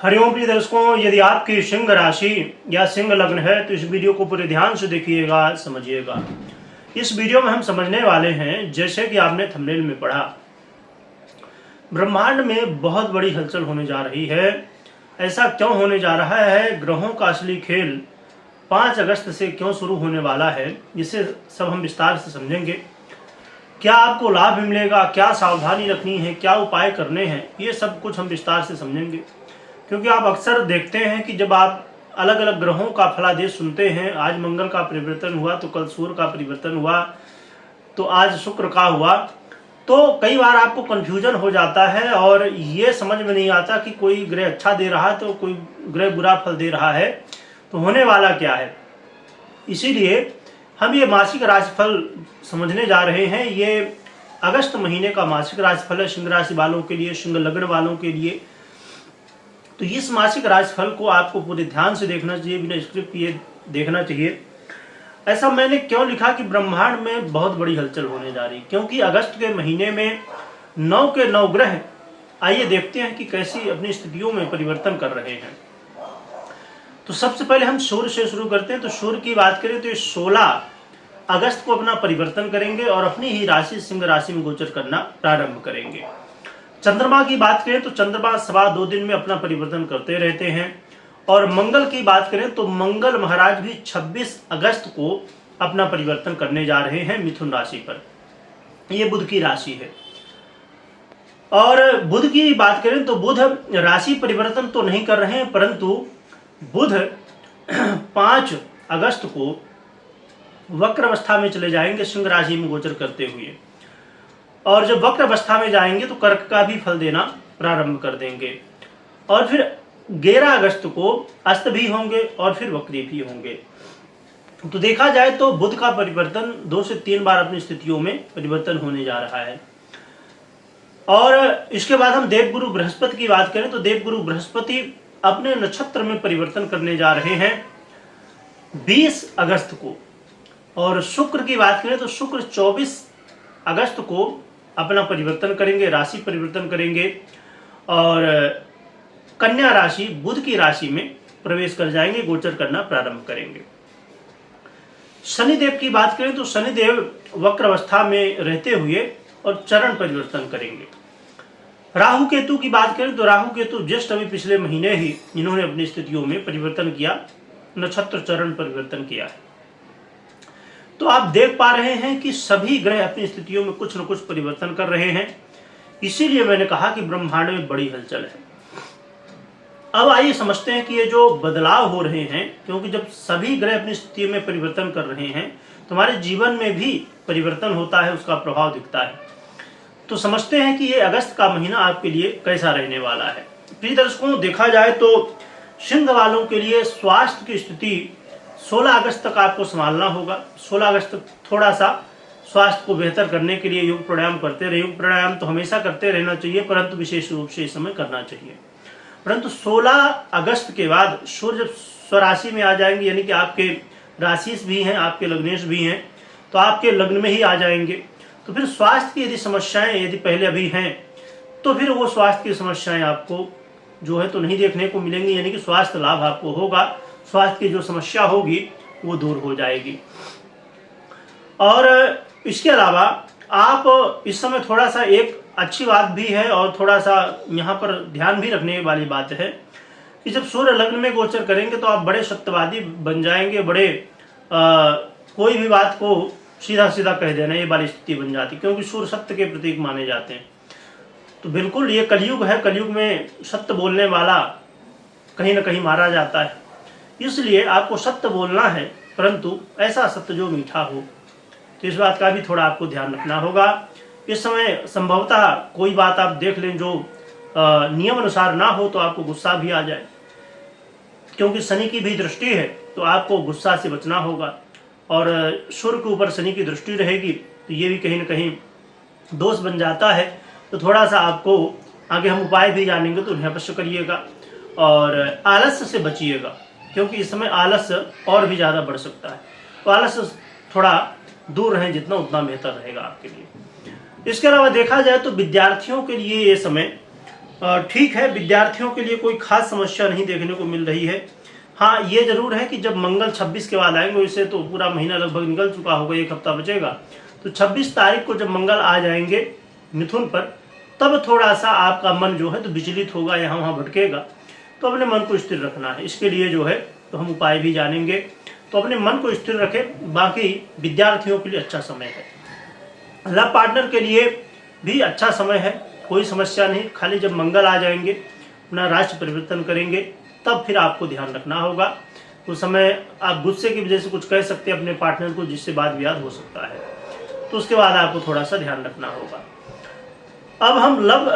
हरिओम प्रिय दर्शकों, यदि आपकी सिंह राशि या सिंह लग्न है तो इस वीडियो को पूरे ध्यान से देखिएगा, समझिएगा। इस वीडियो में हम समझने वाले हैं, जैसे कि आपने थंबनेल में पढ़ा, ब्रह्मांड में बहुत बड़ी हलचल होने जा रही है। ऐसा क्यों होने जा रहा है? ग्रहों का असली खेल 5 अगस्त से क्यों शुरू होने वाला है, इसे सब हम विस्तार से समझेंगे। क्या आपको लाभ मिलेगा, क्या सावधानी रखनी है, क्या उपाय करने हैं, ये सब कुछ हम विस्तार से समझेंगे। क्योंकि आप अक्सर देखते हैं कि जब आप अलग अलग ग्रहों का फलादेश सुनते हैं, आज मंगल का परिवर्तन हुआ तो कल सूर्य का परिवर्तन हुआ, तो आज शुक्र का हुआ, तो कई बार आपको कंफ्यूजन हो जाता है और ये समझ में नहीं आता कि कोई ग्रह अच्छा दे रहा है तो कोई ग्रह बुरा फल दे रहा है, तो होने वाला क्या है। इसीलिए हम ये मासिक राशिफल समझने जा रहे हैं। ये अगस्त महीने का मासिक राशिफल है सिंह राशि वालों के लिए, सिंह लग्न वालों के लिए। तो इस मासिक राशिफल को आपको पूरे ध्यान से देखना चाहिए, बिना स्क्रिप्ट किए देखना चाहिए। ऐसा मैंने क्यों लिखा कि ब्रह्मांड में बहुत बड़ी हलचल होने जा रही, क्योंकि अगस्त के महीने में 9 के 9 ग्रह, आइए देखते हैं कि कैसी अपनी स्थितियों में परिवर्तन कर रहे हैं। तो सबसे पहले हम सूर्य से शुरू करते हैं। तो सूर्य की बात करें तो ये 16 अगस्त को अपना परिवर्तन करेंगे और अपनी ही राशि सिंह राशि में गोचर करना प्रारंभ करेंगे। चंद्रमा की बात करें तो चंद्रमा 2.25 दिन में अपना परिवर्तन करते रहते हैं। और मंगल की बात करें तो मंगल महाराज भी 26 अगस्त को अपना परिवर्तन करने जा रहे हैं मिथुन राशि पर। ये बुध की राशि है। और बुध की बात करें तो बुध राशि परिवर्तन तो नहीं कर रहे हैं, परंतु बुध 5 अगस्त को वक्र अवस्था में चले जाएंगे सिंह राशि में गोचर करते हुए। और जब वक्र अवस्था में जाएंगे तो कर्क का भी फल देना प्रारंभ कर देंगे। और फिर 11 अगस्त को अस्त भी होंगे और फिर वक्री भी होंगे। तो देखा जाए तो बुध का परिवर्तन 2 से 3 बार अपनी स्थितियों में परिवर्तन होने जा रहा है। और इसके बाद हम देवगुरु बृहस्पति की बात करें तो देवगुरु बृहस्पति अपने नक्षत्र में परिवर्तन करने जा रहे हैं 20 अगस्त को। और शुक्र की बात करें तो शुक्र 24 अगस्त को अपना परिवर्तन करेंगे, राशि परिवर्तन करेंगे और कन्या राशि बुध की राशि में प्रवेश कर जाएंगे, गोचर करना प्रारंभ करेंगे। शनिदेव की बात करें तो शनिदेव वक्र अवस्था में रहते हुए और चरण परिवर्तन करेंगे। राहु केतु की बात करें तो राहु केतु जस्ट अभी पिछले महीने ही इन्होंने अपनी स्थितियों में परिवर्तन किया, नक्षत्र चरण परिवर्तन किया है। तो आप देख पा रहे हैं कि सभी ग्रह अपनी स्थितियों में कुछ न कुछ परिवर्तन कर रहे हैं। इसीलिए मैंने कहा कि ब्रह्मांड में बड़ी हलचल है। अब आइए समझते हैं कि ये जो बदलाव हो रहे हैं, क्योंकि जब सभी ग्रह अपनी स्थिति में परिवर्तन कर रहे हैं तो हमारे जीवन में भी परिवर्तन होता है, उसका प्रभाव दिखता है। तो समझते हैं कि ये अगस्त का महीना आपके लिए कैसा रहने वाला है। प्रिय दर्शकों, देखा जाए तो सिंह वालों के लिए स्वास्थ्य की स्थिति 16 अगस्त तक आपको संभालना होगा। 16 अगस्त तक थोड़ा सा स्वास्थ्य को बेहतर करने के लिए योग प्राणायाम करते रहे। योग प्राणायाम तो हमेशा करते रहना चाहिए, परंतु विशेष रूप से इस समय करना चाहिए। परंतु 16 अगस्त के बाद सूर्य जब स्वराशि में आ जाएंगे, यानी कि आपके राशिस भी हैं, आपके लग्नेश भी हैं, तो आपके लग्न में ही आ जाएंगे, तो फिर स्वास्थ्य की यदि समस्याएं यदि पहले अभी हैं तो फिर वो स्वास्थ्य की समस्याएं आपको जो है तो नहीं देखने को मिलेंगी, यानी कि स्वास्थ्य लाभ आपको होगा, स्वास्थ्य की जो समस्या होगी वो दूर हो जाएगी। और इसके अलावा आप इस समय थोड़ा सा एक अच्छी बात भी है और थोड़ा सा यहाँ पर ध्यान भी रखने वाली बात है कि जब सूर्य लग्न में गोचर करेंगे तो आप बड़े सत्यवादी बन जाएंगे, बड़े कोई भी बात को सीधा सीधा कह देना, ये वाली स्थिति बन जाती, क्योंकि सूर्य सत्य के प्रतीक माने जाते हैं। तो बिल्कुल ये कलयुग है, कलयुग में सत्य बोलने वाला कहीं ना कहीं मारा जाता है। इसलिए आपको सत्य बोलना है, परंतु ऐसा सत्य जो मीठा हो। तो इस बात का भी थोड़ा आपको ध्यान रखना होगा। इस समय संभवतः कोई बात आप देख लें जो नियम अनुसार ना हो तो आपको गुस्सा भी आ जाए, क्योंकि शनि की भी दृष्टि है, तो आपको गुस्सा से बचना होगा। और सूर्य के ऊपर शनि की दृष्टि रहेगी तो ये भी कहीं ना कहीं दोष बन जाता है। तो थोड़ा सा आपको आगे हम उपाय भी जानेंगे तो उन्हें अवश्य करिएगा और आलस्य से बचिएगा, क्योंकि इस समय आलस्य और भी ज़्यादा बढ़ सकता है। तो आलस्य थोड़ा दूर रहें जितना, उतना बेहतर रहेगा आपके लिए। इसके अलावा देखा जाए तो विद्यार्थियों के लिए ये समय ठीक है, विद्यार्थियों के लिए कोई खास समस्या नहीं देखने को मिल रही है। हाँ, ये जरूर है कि जब मंगल 26 के बाद आएंगे, इससे तो पूरा महीना लगभग निकल चुका होगा, एक हफ्ता बचेगा, तो 26 तारीख को जब मंगल आ जाएंगे मिथुन पर, तब थोड़ा सा आपका मन जो है तो विचलित होगा, यहाँ वहाँ भटकेगा। तो अपने मन को स्थिर रखना है, इसके लिए जो है तो हम उपाय भी जानेंगे। तो अपने मन को स्थिर रखें। बाकी विद्यार्थियों के लिए अच्छा समय है। लव पार्टनर के लिए भी अच्छा समय है, कोई समस्या नहीं। खाली जब मंगल आ जाएंगे, अपना राशि परिवर्तन करेंगे, तब फिर आपको ध्यान रखना होगा। उस समय आप गुस्से की वजह से कुछ कह सकते हैं अपने पार्टनर को, जिससे वाद विवाद हो सकता है, तो उसके बाद आपको थोड़ा सा ध्यान रखना होगा। अब हम लव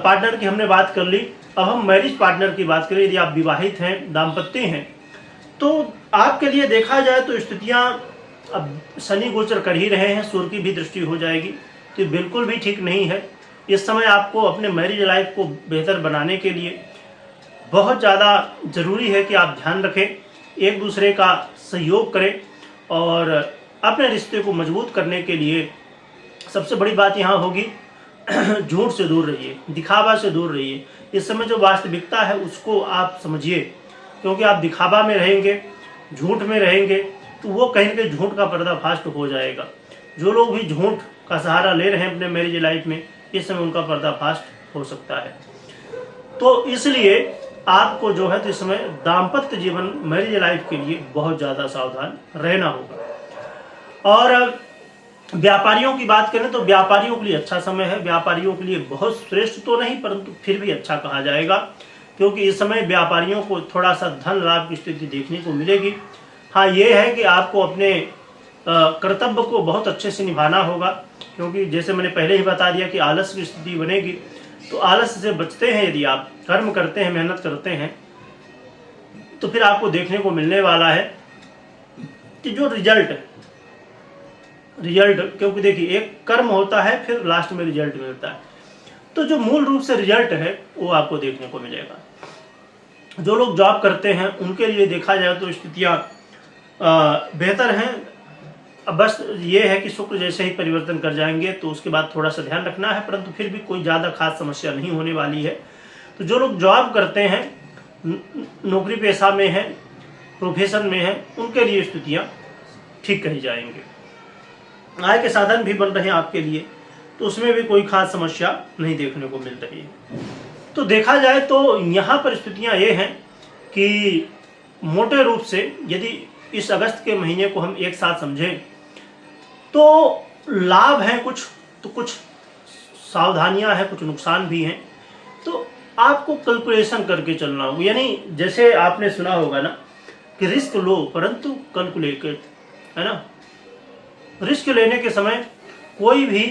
पार्टनर की हमने बात कर ली, अब हम मैरिज पार्टनर की बात करें। यदि आप विवाहित हैं, दाम्पत्य हैं, तो आपके लिए देखा जाए तो स्थितियां, अब शनि गोचर कर ही रहे हैं, सूर्य की भी दृष्टि हो जाएगी, तो बिल्कुल भी ठीक नहीं है। इस समय आपको अपने मैरिज लाइफ को बेहतर बनाने के लिए बहुत ज़्यादा ज़रूरी है कि आप ध्यान रखें, एक दूसरे का सहयोग करें, और अपने रिश्ते को मजबूत करने के लिए सबसे बड़ी बात यहाँ होगी, झूठ से दूर रहिए, दिखावा से दूर रहिए। इस समय जो वास्तविकता है उसको आप समझिए, क्योंकि आप दिखावा में रहेंगे, झूठ में रहेंगे, तो वो कहीं ना कहीं झूठ का पर्दाफाश हो जाएगा। जो लोग भी झूठ का सहारा ले रहे हैं अपने मैरिज लाइफ में, इस समय उनका पर्दाफाश हो सकता है। तो इसलिए आपको जो है तो इस समय दाम्पत्य जीवन, मैरिज लाइफ के लिए बहुत ज़्यादा सावधान रहना होगा। और व्यापारियों की बात करें तो व्यापारियों के लिए अच्छा समय है। व्यापारियों के लिए बहुत श्रेष्ठ तो नहीं, परंतु फिर भी अच्छा कहा जाएगा, क्योंकि इस समय व्यापारियों को थोड़ा सा धन लाभ की स्थिति देखने को मिलेगी। हाँ, ये है कि आपको अपने कर्तव्य को बहुत अच्छे से निभाना होगा, क्योंकि जैसे मैंने पहले ही बता दिया कि आलस्य की स्थिति बनेगी। तो आलस्य से बचते हैं, यदि आप कर्म करते हैं, मेहनत करते हैं, तो फिर आपको देखने को मिलने वाला है कि जो रिजल्ट, क्योंकि देखिए एक कर्म होता है, फिर लास्ट में रिजल्ट मिलता है, तो जो मूल रूप से रिजल्ट है वो आपको देखने को मिलेगा। जो लोग जॉब करते हैं उनके लिए देखा जाए तो स्थितियाँ बेहतर हैं। अब बस ये है कि शुक्र जैसे ही परिवर्तन कर जाएंगे तो उसके बाद थोड़ा सा ध्यान रखना है, परंतु फिर भी कोई ज़्यादा खास समस्या नहीं होने वाली है। तो जो लोग जॉब करते हैं, नौकरी पेशा में हैं, प्रोफेशन में हैं, उनके लिए स्थितियाँ ठीक कही जाएंगी। आय के साधन भी बन रहे हैं आपके लिए, तो उसमें भी कोई खास समस्या नहीं देखने को मिल रही है। तो देखा जाए तो यहाँ पर स्थितियाँ ये हैं कि मोटे रूप से यदि इस अगस्त के महीने को हम एक साथ समझें तो लाभ हैं कुछ, तो कुछ सावधानियां हैं, कुछ नुकसान भी हैं। तो आपको कैलकुलेशन करके चलना होगा। यानी जैसे आपने सुना होगा ना कि रिस्क लो परंतु कैलकुलेटेड, है ना। रिस्क लेने के समय कोई भी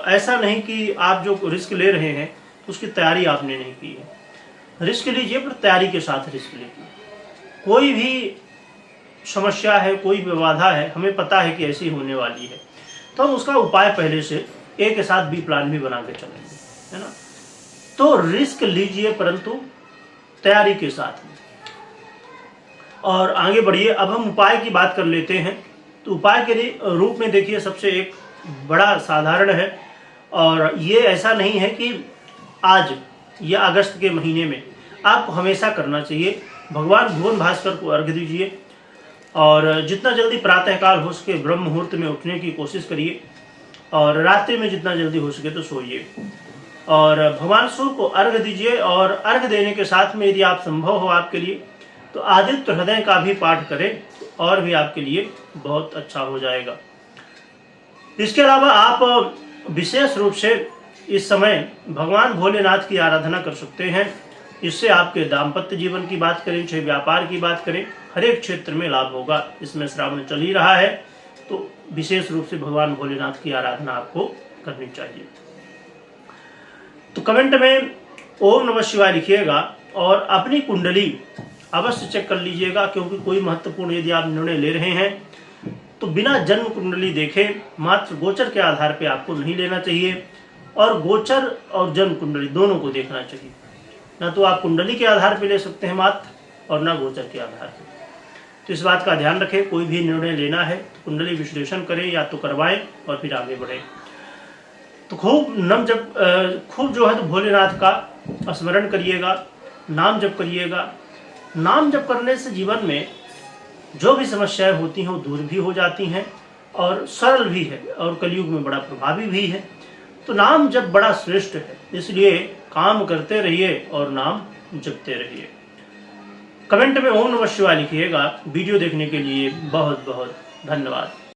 ऐसा नहीं कि आप जो रिस्क ले रहे हैं उसकी तैयारी आपने नहीं की है। रिस्क लीजिए पर तैयारी के साथ रिस्क लीजिए। कोई भी समस्या है, कोई भी बाधा है, हमें पता है कि ऐसी होने वाली है, तो हम उसका उपाय पहले से ए के साथ बी प्लान भी बना के चलेंगे, है ना। तो रिस्क लीजिए परंतु तैयारी के साथ में, और आगे बढ़िए। अब हम उपाय की बात कर लेते हैं। तो उपाय के रूप में देखिए, सबसे एक बड़ा साधारण है, और ये ऐसा नहीं है कि आज या अगस्त के महीने में, आपको हमेशा करना चाहिए। भगवान भुवन भास्कर को अर्घ्य दीजिए, और जितना जल्दी प्रातःकाल हो सके ब्रह्म मुहूर्त में उठने की कोशिश करिए, और रात्रि में जितना जल्दी हो सके तो सोइए, और भगवान सूर्य को अर्घ्य दीजिए। और अर्घ्य देने के साथ में यदि आप संभव हो आपके लिए तो आदित्य हृदय का भी पाठ करें, और भी आपके लिए बहुत अच्छा हो जाएगा। इसके अलावा आप विशेष रूप से इस समय भगवान भोलेनाथ की आराधना कर सकते हैं। इससे आपके दाम्पत्य जीवन की बात करें, चाहे व्यापार की बात करें, हर एक क्षेत्र में लाभ होगा। इसमें श्रावण चल ही रहा है, तो विशेष रूप से भगवान भोलेनाथ की आराधना आपको करनी चाहिए। तो कमेंट में ओम नमः शिवाय लिखिएगा, और अपनी कुंडली अवश्य चेक कर लीजिएगा, क्योंकि कोई महत्वपूर्ण यदि आप निर्णय ले रहे हैं तो बिना जन्म कुंडली देखे, मात्र गोचर के आधार पर आपको नहीं लेना चाहिए। और गोचर और जन्म कुंडली दोनों को देखना चाहिए। ना तो आप कुंडली के आधार पर ले सकते हैं मात्र, और ना गोचर के आधार पर। तो इस बात का ध्यान रखें, कोई भी निर्णय लेना है तो कुंडली विश्लेषण करें, या तो करवाएं और फिर आगे बढ़ें। तो खूब जो है तो भोलेनाथ का स्मरण करिएगा, नाम जप करिएगा। नाम जप करने से जीवन में जो भी समस्याएं होती हैं वो दूर भी हो जाती हैं और सरल भी है और कलयुग में बड़ा प्रभावी भी है। तो नाम जप बड़ा श्रेष्ठ है, इसलिए काम करते रहिए और नाम जपते रहिए। कमेंट में ओम नमः शिवाय लिखिएगा। वीडियो देखने के लिए बहुत बहुत धन्यवाद।